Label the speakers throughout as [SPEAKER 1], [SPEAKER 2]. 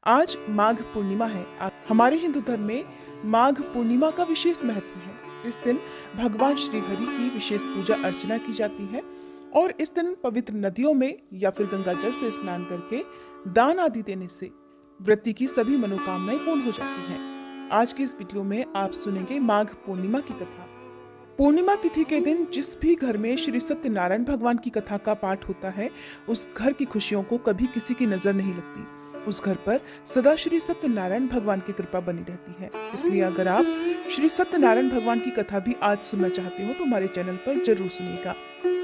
[SPEAKER 1] आज माघ पूर्णिमा है। हमारे हिंदू धर्म में माघ पूर्णिमा का विशेष महत्व है। इस दिन भगवान श्री हरि की विशेष पूजा अर्चना की जाती है और इस दिन पवित्र नदियों में या फिर गंगा जल से स्नान करके दान आदि देने से व्रती की सभी मनोकामनाएं पूर्ण हो जाती हैं। आज के इस वीडियो में आप सुनेंगे माघ पूर्णिमा की कथा। पूर्णिमा तिथि के दिन जिस भी घर में श्री सत्यनारायण भगवान की कथा का पाठ होता है, उस घर की खुशियों को कभी किसी की नजर नहीं लगती। उस घर पर सदा श्री सत्यनारायण भगवान की कृपा बनी रहती है। इसलिए अगर आप श्री सत्यनारायण भगवान की कथा भी आज सुनना चाहते हो तो हमारे चैनल पर जरूर सुनिएगा।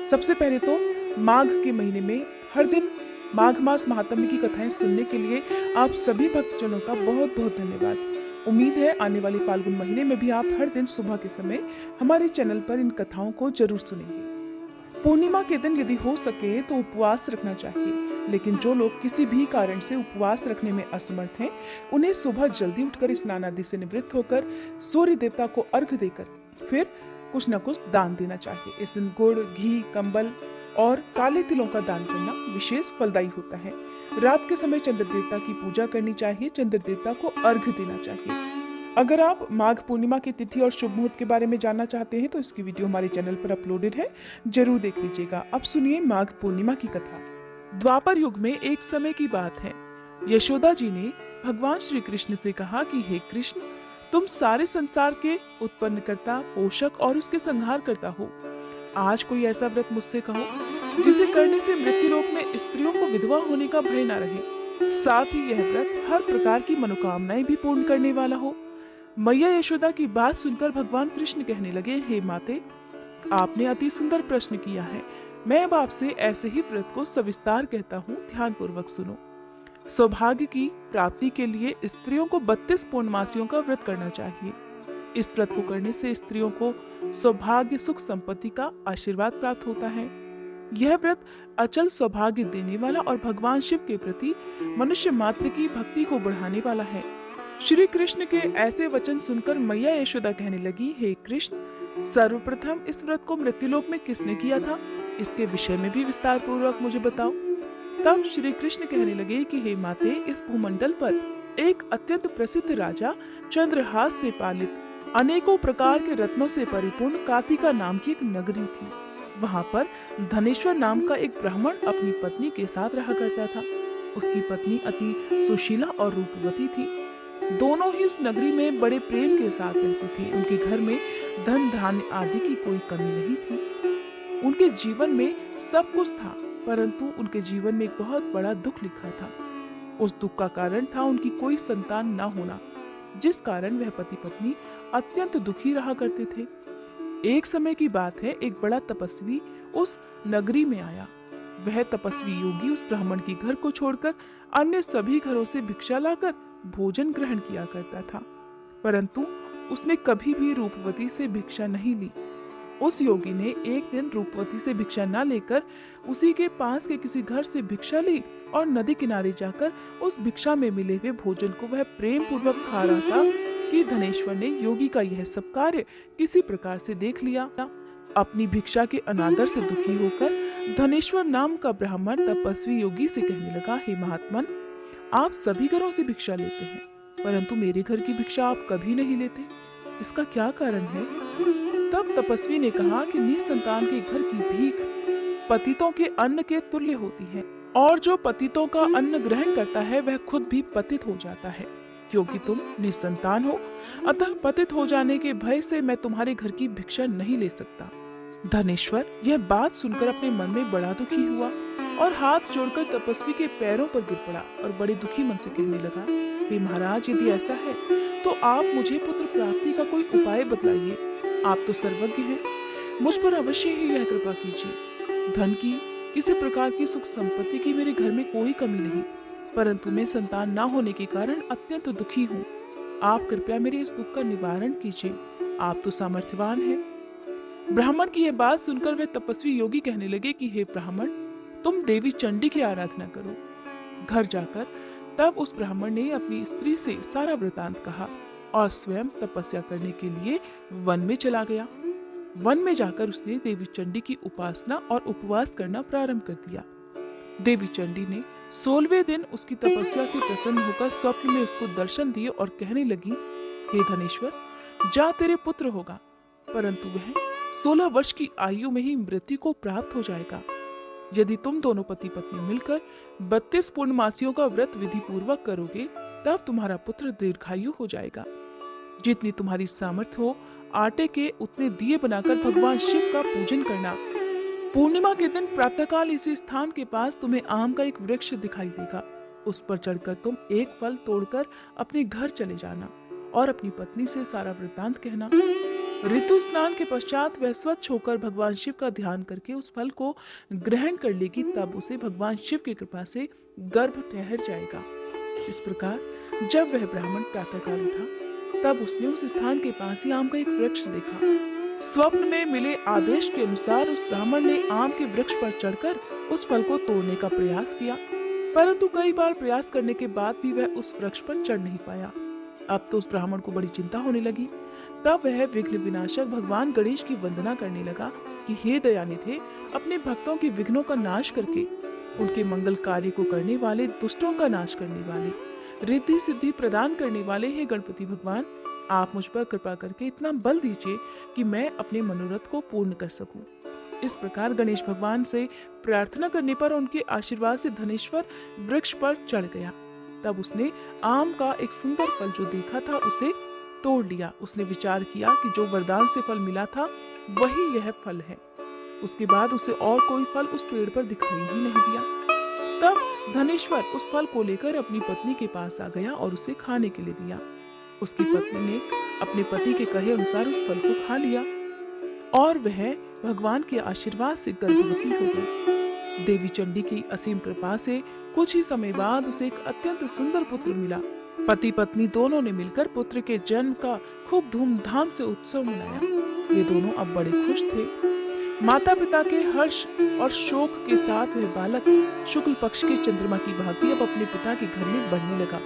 [SPEAKER 1] सबसे पहले तो माघ के महीने में हर दिन माघ मास महात्म्य की कथाएं सुनने के लिए आप सभी भक्तजनों का बहुत बहुत धन्यवाद। उम्मीद है आने वाले फाल्गुन महीने में भी आप हर दिन सुबह के समय हमारे चैनल पर इन कथाओं को जरूर सुनेंगे। पूर्णिमा के दिन यदि हो सके तो उपवास रखना चाहिए, लेकिन जो लोग किसी भी कारण से उपवास रखने में असमर्थ हैं, उन्हें सुबह जल्दी उठकर स्नान आदि से निवृत्त होकर सूर्य देवता को अर्घ्य देकर फिर कुछ न कुछ दान देना चाहिए। इस दिन गुड़, घी, कंबल और काले तिलों का दान करना विशेष फलदायी होता है। रात के समय चंद्र देवता की पूजा करनी चाहिए, चंद्र देवता को अर्घ्य देना चाहिए। अगर आप माघ पूर्णिमा की तिथि और शुभ मुहूर्त के बारे में जानना चाहते हैं तो इसकी वीडियो हमारे चैनल पर अपलोडेड है, जरूर देख लीजिएगा। अब सुनिए माघ पूर्णिमा की कथा। द्वापर युग में एक समय की बात है। यशोदा जी ने भगवान श्री कृष्ण से कहा कि हे कृष्ण, तुम सारे संसार के उत्पन्नकर्ता, पोषक और उसके संहार करता हो। आज कोई ऐसा व्रत मुझसे कहो जिसे करने से मृत्युलोक में स्त्रियों को विधवा होने का भय न रहे, साथ ही यह व्रत हर प्रकार की मनोकामनाएं भी पूर्ण करने वाला हो। मैया यशोदा की बात सुनकर भगवान कृष्ण कहने लगे, हे माते, आपने अति सुंदर प्रश्न किया है। मैं अब आपसे ऐसे ही व्रत को सविस्तार कहता हूँ, ध्यान पूर्वक सुनो। सौभाग्य की प्राप्ति के लिए स्त्रियों को 32 पूर्णमासियों का व्रत करना चाहिए। इस व्रत को करने से स्त्रियों को सौभाग्य, सुख, संपत्ति का आशीर्वाद प्राप्त होता है। यह व्रत अचल सौभाग्य देने वाला और भगवान शिव के प्रति मनुष्य मात्र की भक्ति को बढ़ाने वाला है। श्री कृष्ण के ऐसे वचन सुनकर मैया यशोदा कहने लगी, हे कृष्ण, सर्वप्रथम इस व्रत को मृत्युलोक में किसने किया था? इसके विषय में भी विस्तार पूर्वक मुझे बताओ। तब श्री कृष्ण कहने लगे कि हे माते, इस भूमंडल पर एक अत्यंत प्रसिद्ध राजा, चंद्रहास से पालित अनेकों प्रकार के रत्नों से परिपूर्ण कातिका नाम की एक नगरी थी। वहाँ पर धनेश्वर नाम का एक ब्राह्मण अपनी पत्नी के साथ रहा करता था। उसकी पत्नी अति सुशीला और रूपवती थी। दोनों ही उस नगरी में बड़े प्रेम के साथ रहती थी। उनके घर में धन धान्य आदि की कोई कमी नहीं थी। उनके जीवन में सब कुछ था, परंतु उनके जीवन में एक बहुत बड़ा दुख लिखा था। उस दुख का कारण था उनकी कोई संतान न होना, जिस कारण वह पति पत्नी अत्यंत दुखी रहा करते थे। एक समय की बात है, एक बड़ा तपस्वी उस नगरी में आया। वह तपस्वी योगी उस ब्राह्मण के घर को छोड़कर अन्य सभी घरों से भिक्षा लाकर भोजन ग्रहण किया करता था, परंतु उसने कभी भी रूपवती से भिक्षा नहीं ली। उस योगी ने एक दिन रूपवती से भिक्षा न लेकर उसी के पास के किसी घर से भिक्षा ली और नदी किनारे जाकर उस भिक्षा में मिले हुए भोजन को वह प्रेम पूर्वक खा रहा था कि धनेश्वर ने योगी का यह सब कार्य किसी प्रकार से देख लिया। अपनी भिक्षा के अनादर से दुखी होकर धनेश्वर नाम का ब्राह्मण तपस्वी योगी से कहने लगा, हे महात्मन, आप सभी घरों से भिक्षा लेते हैं, परंतु मेरे घर की भिक्षा आप कभी नहीं लेते, इसका क्या कारण है? तब तपस्वी ने कहा कि निसंतान के घर की भीख पतितों के अन्न के तुल्य होती है, और जो पतितों का अन्न ग्रहण करता है वह खुद भी पतित हो जाता है। क्योंकि तुम निसंतान हो, अतः पतित हो जाने के भय से मैं तुम्हारे घर की भिक्षा नहीं ले सकता। धनेश्वर यह बात सुनकर अपने मन में बड़ा दुखी हुआ और हाथ जोड़कर तपस्वी के पैरों पर गिर पड़ा और बड़े दुखी मन से कहने लगा, हे महाराज, यदि ऐसा है तो आप मुझे पुत्र प्राप्ति का कोई उपाय बतलाइए। आप तो सर्वज्ञ हैं, मुझ पर अवश्य ही यह कृपा कीजिए। धन की, किसी प्रकार की सुख संपत्ति की मेरे घर में कोई कमी नहीं, परंतु मैं संतान न होने के कारण अत्यंत दुखी हूँ। आप कृपया मेरे इस दुख का निवारण कीजिए, आप तो सामर्थ्यवान हैं। ब्राह्मण की यह बात सुनकर वह तपस्वी योगी कहने लगे कि हे ब्राह्मण, तुम देवी चंडी की आराधना करो। घर जाकर तब उस ब्राह्मण ने अपनी स्त्री से सारा वृतांत कहा और स्वयं तपस्या करने के लिए वन में चला गया। वन में जाकर उसने देवी चंडी की उपासना और उपवास करना प्रारंभ कर दिया। देवी चंडी ने 16वें दिन उसकी तपस्या से प्रसन्न होकर स्वप्न में उसको दर्शन दिए और कहने लगी, हे धनेश्वर, जा तेरे पुत्र होगा, परंतु वह 16 वर्ष की आयु में ही मृत्यु को प्राप्त हो जाएगा। यदि तुम दोनों पति पत्नी मिलकर 32 पूर्णमासियों का व्रत विधि पूर्वक करोगे, तब तुम्हारा पुत्र दीर्घायु हो जाएगा। जितनी तुम्हारी सामर्थ्य हो, आटे के उतने दिए बनाकर भगवान शिव का पूजन करना। पूर्णिमा के दिन प्रातःकाल इसी स्थान के पास तुम्हें आम का एक वृक्ष दिखाई देगा। उस पर चढ़कर तुम एक फल तोड़कर अपने घर चले जाना और अपनी पत्नी से सारा वृत्तांत कहना। ऋतु स्नान के पश्चात वह स्वच्छ होकर भगवान शिव का ध्यान करके उस फल को ग्रहण कर लेगी, तब उसे भगवान शिव की कृपा से गर्भ ठहर जाएगा। इस प्रकार जब वह ब्राह्मण प्रातःकाल उठा, तब उसने उस स्थान के पास ही आम का एक वृक्ष देखा। स्वप्न में मिले आदेश के अनुसार उस ब्राह्मण ने आम के वृक्ष पर चढ़कर उस फल को तोड़ने का प्रयास किया, परंतु कई बार प्रयास करने के बाद भी वह उस वृक्ष पर चढ़ नहीं पाया। अब तो उस ब्राह्मण को बड़ी चिंता होने लगी। तब वह विघ्न विनाशक भगवान गणेश की वंदना करने लगा कि हे दयानिधे, अपने भक्तों के विघ्नों का नाश करके उनके मंगल कार्य को करने वाले, दुष्टों का नाश करने वाले, रिद्धि सिद्धि प्रदान करने वाले हे गणपति भगवान, आप मुझ पर कृपा करके इतना बल दीजिए कि मैं अपने मनोरथ को पूर्ण कर सकूं। इस प्रकार गणेश भगवान से प्रार्थना करने पर उनके आशीर्वाद से धनेश्वर वृक्ष पर चढ़ गया। तब उसने आम का एक सुंदर फल जो देखा था उसे तोड़ लिया। उसने विचार किया कि जो वरदान से फल मिला था वही यह फल है। उसके बाद उसे और कोई फल उस पेड़ पर दिखाई ही नहीं दिया। तब धनेश्वर उस फल को लेकर अपनी पत्नी के पास आ गया और उसे खाने के लिए दिया। उसकी पत्नी ने अपने पति के कहे अनुसार उस फल को खा लिया और वह भगवान के आशीर्वाद से गर्भवती हो गई। देवी चंडी की असीम कृपा से कुछ ही समय बाद उसे एक अत्यंत सुंदर पुत्र मिला। पति पत्नी दोनों ने मिलकर पुत्र के जन्म का खूब धूमधाम से उत्सव मनाया। वे दोनों अब बड़े खुश थे। माता पिता के हर्ष और शोक के साथ वह बालक शुक्ल पक्ष के चंद्रमा की भांति अब अपने पिता के घर में बढ़ने लगा।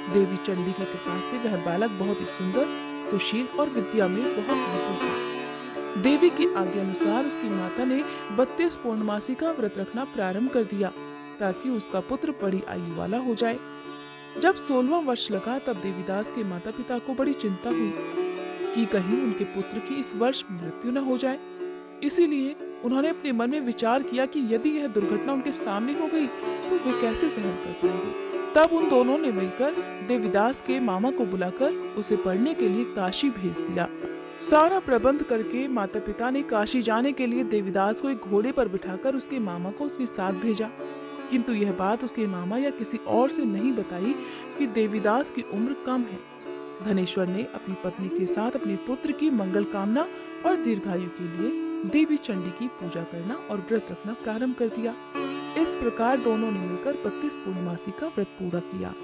[SPEAKER 1] देवी चंडी की कृपा से वह बालक बहुत ही सुंदर, सुशील और विद्या में बहुत निपुण था। देवी की आज्ञा अनुसार उसकी माता ने 32 पूर्णमासी का व्रत रखना प्रारंभ कर दिया ताकि उसका पुत्र बड़ी आयु वाला हो जाए। जब 16वां वर्ष लगा, तब देवीदास के माता पिता को बड़ी चिंता हुई कि कहीं उनके पुत्र की इस वर्ष मृत्यु न हो जाए। इसीलिए उन्होंने अपने मन में विचार किया कि यदि यह दुर्घटना उनके सामने हो गई तो वे कैसे सहन कर पाएंगे। तब उन दोनों ने मिलकर देवीदास के मामा को बुलाकर उसे पढ़ने के लिए काशी भेज दिया। सारा प्रबंध करके माता पिता ने काशी जाने के लिए देवीदास को एक घोड़े पर बिठाकर उसके मामा को उसके साथ भेजा, किंतु यह बात उसके मामा या किसी और से नहीं बताई कि देवीदास की उम्र कम है। धनेश्वर ने अपनी पत्नी के साथ अपने पुत्र की मंगल कामना और दीर्घायु के लिए देवी चंडी की पूजा करना और व्रत रखना प्रारंभ कर दिया। इस प्रकार दोनों ने मिलकर 32 पूर्णमासी का व्रत पूरा किया।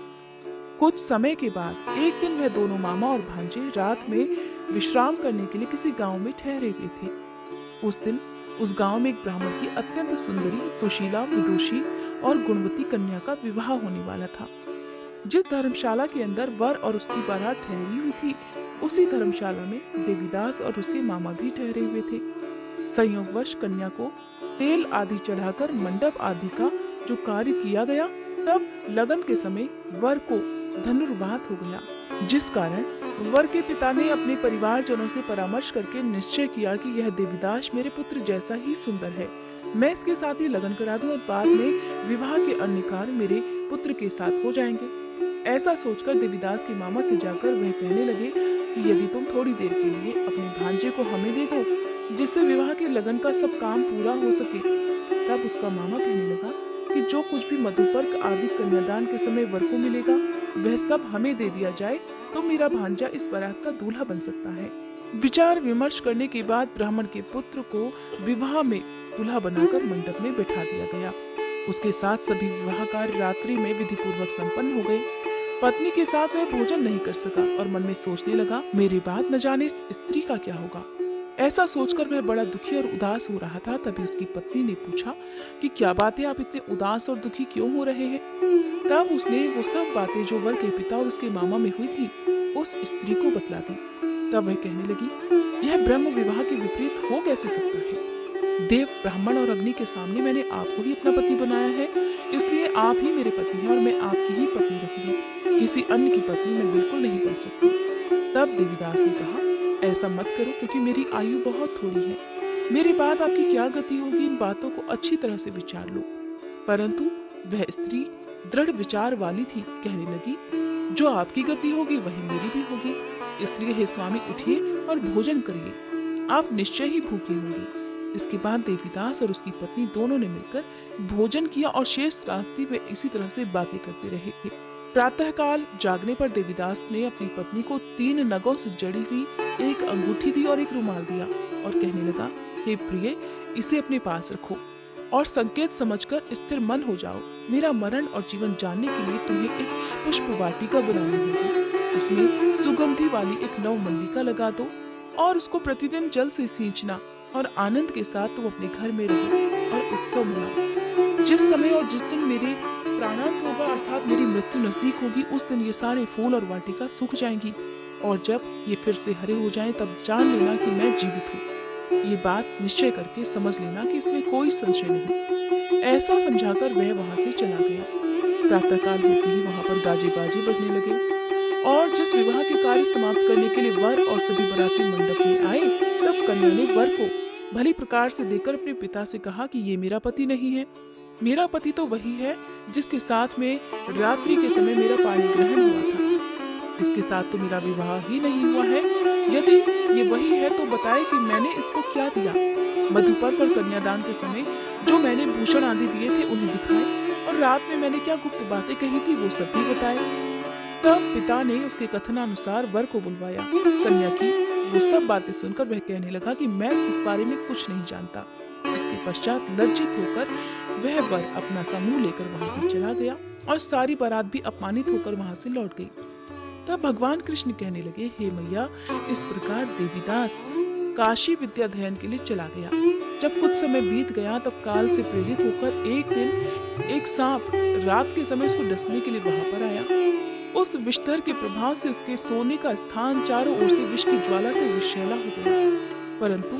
[SPEAKER 1] कुछ समय के बाद एक दिन वह दोनों मामा और भांजे रात में विश्राम करने के लिए किसी गांव में ठहरे हुए थे। उस दिन उस गांव में एक ब्राह्मण की अत्यंत सुंदरी, सुशीला, विदुषी और गुणवती कन्या का विवाह होने वाला था। जिस धर्मशाला के अंदर वर और उसकी बारात ठहरी हुई थी, उसी धर्मशाला में देवीदास और उसके मामा भी ठहरे हुए थे। संयोगवश कन्या को तेल आदि चढ़ाकर मंडप आदि का जो कार्य किया गया, तब लगन के समय वर को धनुर्वात हो गया, जिस कारण वर के पिता ने अपने परिवारजनों से परामर्श करके निश्चय किया कि यह देवीदास मेरे पुत्र जैसा ही सुंदर है, मैं इसके साथ ही लगन करा दूं और बाद में विवाह के अन्य कार्य मेरे पुत्र के साथ हो जाएंगे। ऐसा सोचकर देवीदास के मामा से जाकर वह कहने लगे कि यदि तुम थोड़ी देर के लिए अपने भांजे को हमें दे दो, जिससे विवाह के लगन का सब काम पूरा हो सके। तब उसका मामा कहने लगा कि जो कुछ भी मधुपर्क आदि कन्यादान के समय वर को मिलेगा वह सब हमें दे दिया जाए तो मेरा भांजा इस बारात का दूल्हा बन सकता है। विचार विमर्श करने के बाद ब्राह्मण के पुत्र को विवाह में दूल्हा बनाकर मंडप में बैठा दिया गया। उसके साथ सभी विवाह कार्य रात्रि में विधि पूर्वक संपन्न हो गए। पत्नी के साथ वह भोजन नहीं कर सका और मन में सोचने लगा, मेरे बाद न जाने इस स्त्री का क्या होगा। ऐसा सोचकर वह बड़ा दुखी और उदास हो रहा था। तभी उसकी पत्नी ने पूछा कि क्या बात है, आप इतने उदास और दुखी क्यों हो रहे हैं। तब उसने वो सब बातें जो वर के पिता और उसके मामा में हुई थी उस स्त्री को बतला दी। तब वह कहने लगी, यह ब्रह्म विवाह के विपरीत हो कैसे सकता है। देव, ब्राह्मण और अग्नि के सामने मैंने आपको ही अपना पति बनाया है, इसलिए इसलिए आप ही मेरे पति हैं और मैं आपकी ही पत्नी रहूंगी। किसी अन्य की पत्नी मैं बिल्कुल नहीं बन सकती। तब देवीदास ने कहा, ऐसा मत करो, क्योंकि मेरी आयु बहुत थोड़ी है। मेरे बाद आपकी क्या गति होगी, इन बातों को अच्छी तरह से विचार लो। परंतु वह स्त्री दृढ़ विचार वाली थी, कहने लगी, जो आपकी गति होगी वही मेरी भी होगी। इसलिए हे स्वामी, उठिए और भोजन करिए, आप निश्चय ही भूखे होंगे। इसके बाद देवीदास और उसकी पत्नी दोनों ने मिलकर भोजन किया और शेष रात्रि वे इसी तरह से बातें करते रहे। प्रातःकाल जागने पर देवीदास ने अपनी पत्नी को 3 नगों से जड़ी हुई एक अंगूठी दी और एक रुमाल दिया और कहने लगा, हे प्रिय, इसे अपने पास रखो और संकेत समझकर स्थिर मन हो जाओ। मेरा मरण और जीवन जानने के लिए तुम्हें एक पुष्प वाटिका बनानी होगी। उसमें सुगंधी वाली एक नव मल्लिका लगा दो और उसको प्रतिदिन जल से सींचना और आनंद के साथ तुम अपने घर में रहो और उत्सव मनाओ। जिस समय और जिस दिन मेरे प्राणांत होगा, अर्थात मेरी मृत्यु नजदीक होगी, उस दिन ये सारे फूल और वाटिका सूख जाएंगी और जब ये फिर से हरे हो जाएं, तब जान लेना कि मैं जीवित हूँ। ये बात निश्चय करके समझ लेना कि इसमें कोई संशय नहीं। ऐसा समझाकर वह वहां से चला गया। प्रातःकाल होते ही वहां पर गाजे बाजे बजने लगे और जिस विवाह के कार्य समाप्त करने के लिए वर और सभी बाराती मंडप में आए, तब कन्या ने वर को भली प्रकार से देखकर अपने पिता से कहा कि ये मेरा पति नहीं है। मेरा पति तो वही है जिसके साथ में रात्रि के समय मेरा पाणी ग्रहण हुआ था। इसके साथ तो मेरा विवाह ही नहीं हुआ है। यदि ये वही है तो बताए कि मैंने इसको क्या दिया। मधुपर्क और कन्यादान के समय जो मैंने भूषण आदि दिए थे उन्हें दिखाए और रात में मैंने क्या गुप्त बातें कही थी वो सब भी बताए। तब पिता ने उसके कथनानुसार वर को बुलवाया। कन्या की वो सब बातें सुनकर वह कहने लगा कि मैं इस बारे में कुछ नहीं जानता। इसके पश्चात लज्जित होकर वह वर अपना समूह लेकर वहां से चला गया और सारी बारात भी अपमानित होकर वहां से लौट गई। तब भगवान कृष्ण कहने लगे, हे मैया, इस प्रकार देवीदास काशी विद्या अध्ययन के लिए चला गया। जब कुछ समय बीत गया, तब काल से प्रेरित होकर एक दिन एक सांप रात के समय उसको डसने के लिए वहां पर आया। उस विषधर के प्रभाव से उसके सोने का स्थान चारों ओर से विष की ज्वाला से विषैला हो गया, परंतु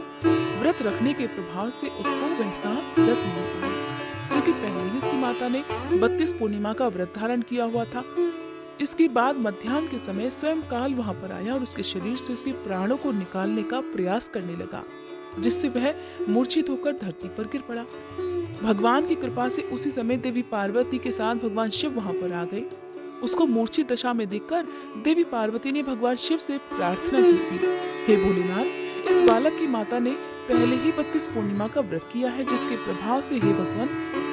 [SPEAKER 1] व्रत रखने के प्रभाव से उसको वह सांप डस नहीं पाया, क्योंकि पहले ही उसकी माता ने 32 पूर्णिमा का व्रत धारण किया हुआ था। इसके बाद मध्याह्न के समय स्वयं काल वहां पर आया और उसके शरीर से उसके प्राणों को निकालने का प्रयास करने लगा, जिससे वह मूर्छित होकर धरती पर गिर पड़ा। भगवान की कृपा से उसी समय देवी पार्वती के साथ भगवान शिव वहां पर आ गए। उसको मूर्छित दशा में देखकर देवी पार्वती ने भगवान शिव से प्रार्थना की थी, हे भोलेनाथ, इस बालक की माता ने पहले ही 32 पूर्णिमा का व्रत किया है, जिसके प्रभाव से हे भगवान,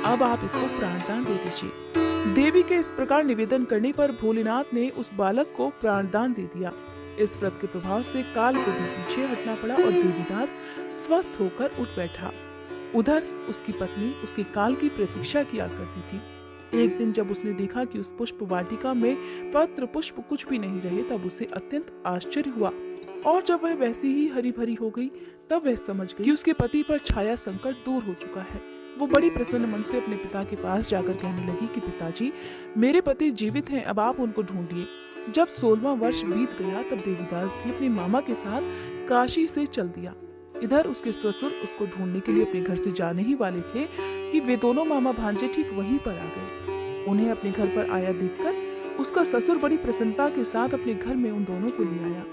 [SPEAKER 1] अब आप इसको प्राणदान दे दीजिए। देवी के इस प्रकार निवेदन करने पर भोलेनाथ ने उस बालक को प्राणदान दे दिया। इस व्रत के प्रभाव से काल को भी पीछे हटना पड़ा और देवीदास स्वस्थ होकर उठ बैठा। उधर उसकी पत्नी उसके काल की प्रतीक्षा किया करती थी। एक दिन जब उसने देखा कि उस पुष्प वाटिका में पत्र पुष्प कुछ भी नहीं रहे, तब उसे अत्यंत आश्चर्य हुआ और जब वह वैसी ही हरी भरी हो गई, तब वह समझ गई कि उसके पति पर छाया संकट दूर हो चुका है। वो बड़ी प्रसन्न मन से अपने पिता के पास जाकर कहने लगी कि पिताजी, मेरे पति जीवित हैं, अब आप उनको ढूंढिए। जब 16वां वर्ष बीत गया, तब देवीदास भी अपने मामा के साथ काशी से चल दिया। इधर उसके ससुर उसको ढूंढने के लिए अपने घर से जाने ही वाले थे कि वे दोनों मामा भांजे ठीक वहीं पर आ गए। उन्हें अपने घर पर आया देखकर उसका ससुर बड़ी प्रसन्नता के साथ अपने घर में उन दोनों को ले आया।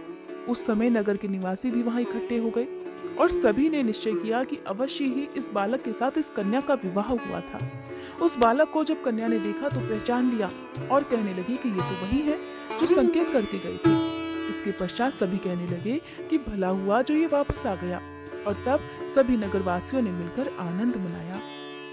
[SPEAKER 1] उस समय नगर के निवासी भी वहां इकट्ठे हो गए और सभी ने निश्चय किया कि अवश्य ही इस बालक के साथ इस कन्या का विवाह हुआ था। उस बालक को जब कन्या ने देखा तो पहचान लिया और कहने लगी कि ये तो वही है जो संकेत करके गई थी। इसके पश्चात सभी कहने लगे कि भला हुआ जो ये वापस आ गया, और तब सभी नगरवासियों ने मिलकर आनंद मनाया।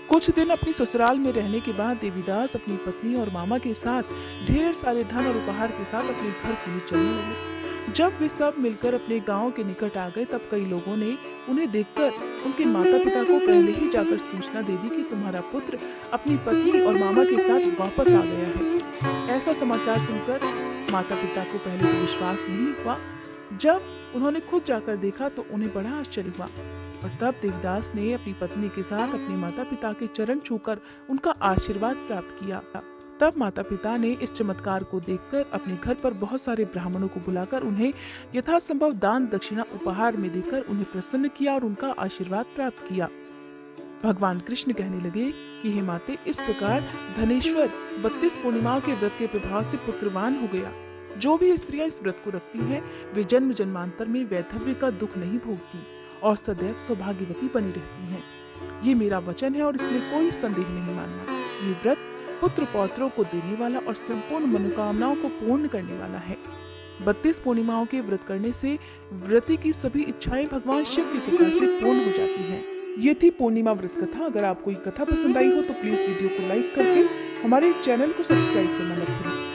[SPEAKER 1] कुछ दिन अपनी ससुराल में रहने के बाद देवीदास अपनी पत्नी और मामा के साथ ढेर सारे धन और उपहार के साथ अपने घर के लिए चलने लगे। जब वे सब मिलकर अपने गांव के निकट आ गए, तब कई लोगों ने उन्हें देखकर उनके माता पिता को पहले ही जाकर सूचना दे दी कि तुम्हारा पुत्र अपनी पत्नी और मामा के साथ वापस आ गया है। ऐसा समाचार सुनकर माता पिता को पहले तो विश्वास नहीं हुआ। जब उन्होंने खुद जाकर देखा तो उन्हें बड़ा आश्चर्य हुआ, और तब देवदास ने अपनी पत्नी के साथ अपने माता पिता के चरण छूकर उनका आशीर्वाद प्राप्त किया। तब माता पिता ने इस चमत्कार को देखकर अपने घर पर बहुत सारे ब्राह्मणों को बुलाकर उन्हें यथासंभव दान दक्षिणा उपहार में देकर उन्हें प्रसन्न किया और उनका आशीर्वाद प्राप्त किया। भगवान कृष्ण कहने लगे, कि हे माते, इस प्रकार धनेश्वर 32 पूर्णिमाओं के व्रत के प्रभाव से पुत्रवान हो गया। जो भी स्त्रियां इस व्रत को रखती हैं, वे जन्म जन्मांतर में वैधव्य का दुख नहीं भोगती और सदैव सौभाग्यवती बनी रहती हैं। ये मेरा वचन है और इसमें कोई संदेह नहीं मानना। ये व्रत पुत्र पौत्रों को देने वाला और संपूर्ण मनोकामनाओं को पूर्ण करने वाला है। 32 पूर्णिमाओं के व्रत करने से व्रती की सभी इच्छाएं भगवान शिव की कृपा से पूर्ण हो जाती हैं। ये थी पूर्णिमा व्रत कथा। अगर आपको ये कथा पसंद आई हो तो प्लीज वीडियो को लाइक करके हमारे चैनल को सब्सक्राइब करना मत भूलें।